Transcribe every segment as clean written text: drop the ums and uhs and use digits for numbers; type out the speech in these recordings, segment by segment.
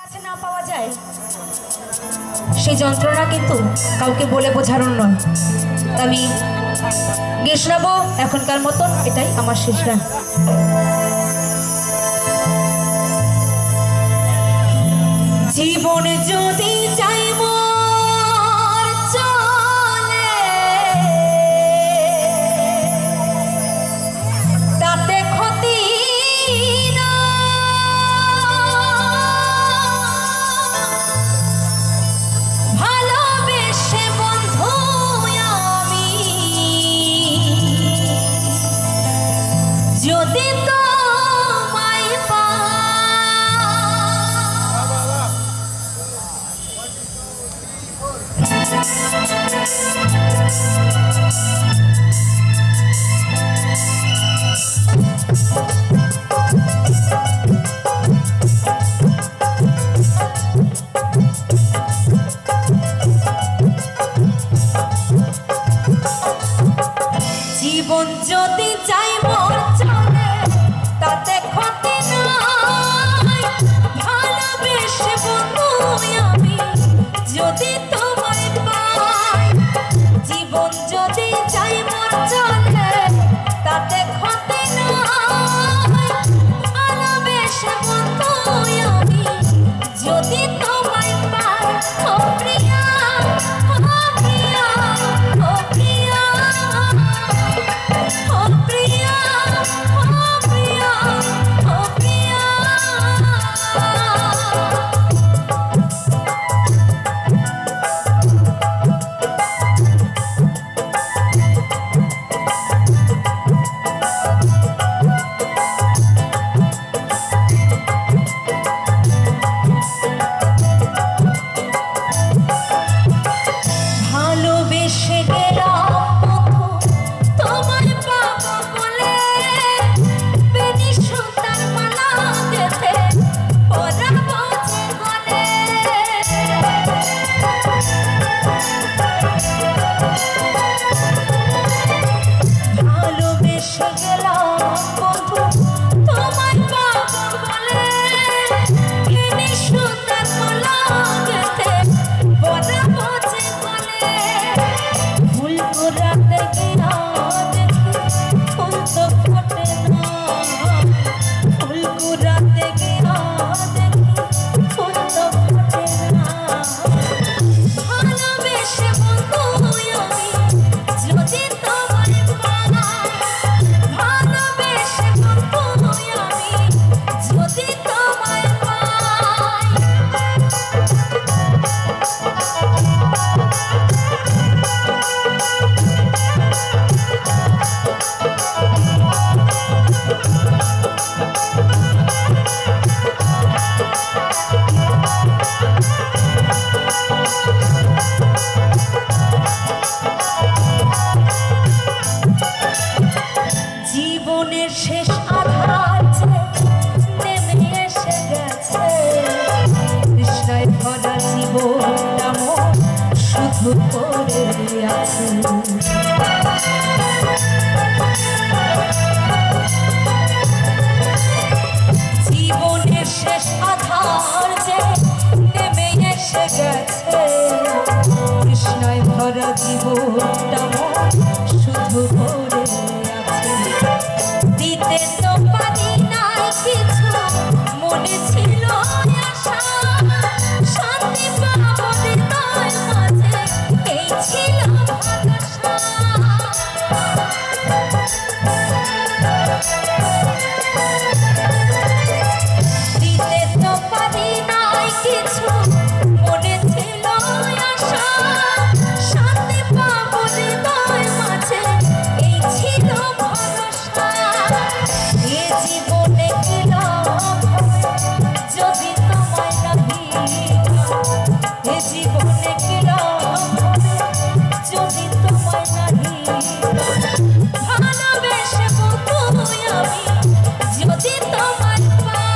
কাছে না পাওয়া যায় সেই যন্ত্রণা কিন্তু কাউকে বলে বোঝানোর নয়। আমি গেয়ে শোনাবো এখনকার মতন, এটাই আমার শেষ গান। জীবনে যদি চাই মোর চলে তাতে ক্ষতি না, ভালোবেসে বন্ধু আমি যদি তোমায় পাই জীবন যদি চাই মোর চলে তাতে ক্ষতি নাই, ভালোবেসে বন্ধু আমি যদি তোমায় পাই। জীবন যদি চাই মোর চলে তাতে ক্ষতি নাই, ভালোবেসে বন্ধু আমি যদি তোমায় পাই। ও প্রিয়া, ও প্রিয়া, ও প্রিয়া, ও প্রিয়া, ও প্রিয়া, ও প্রিয়া। ভালোবেসে গেলাম বন্ধু তোমায় পাবো বলে, বেনি সুতার মালা গেঁথে পরাবো যে গলে। ভালোবেসে গেলাম বন্ধু তোমায় পাবো বলে, বেনি সুতার মালা গেঁথে পরাবো যে গলে। ফুল কুড়াতে গিয়া দেখি ফুল তো ফোটে না, ফুল কুড়াতে গিয়া দেখি ফুল তো ফোটে না। ভালোবেসে বন্ধু আমি যদি তোমায় পাই, ভালোবেসে বন্ধু আমি যদি তোমায় পাই। জীবনের শেষ আধার যে নেমে এসে গেছে, তৃষ্ণায় ভরা জীবনটা মোর শুধু পড়ে আছে। জীবনের শেষ আধার যে নেমে এসে গেছে, তৃষ্ণায় ভরা জীবনটা মোর শুধু পড়ে আছে। দিতে তো পারি নাই কিছু, মনে ছিল আশা, শান্তি পাবো হৃদয় মাঝে, এই ছিল ভালোবাসা। দিতে তো পারি নাই কিছু, মনে ছিল আশা, শান্তি পাবো হৃদয় মাঝে, এই ছিল ভরসা। এ জীবনে কি লাভ হবে যদি তোমায় নাহি, এ জীবনে কি লাভ হবে যদি তোমায় নাহি। ভালোবেসে বন্ধু আমি যদি তোমায় পাই,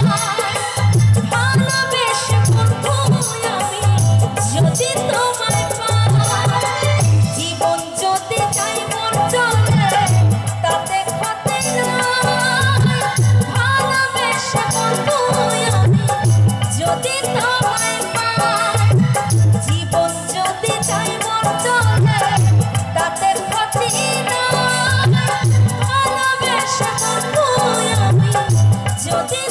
ভালোবেসে বন্ধু আমায় পায়। জীবন যদি চাই মন চলে তাতে ক্ষতি নাই। ভালোবেসে বন্ধু আমি যদি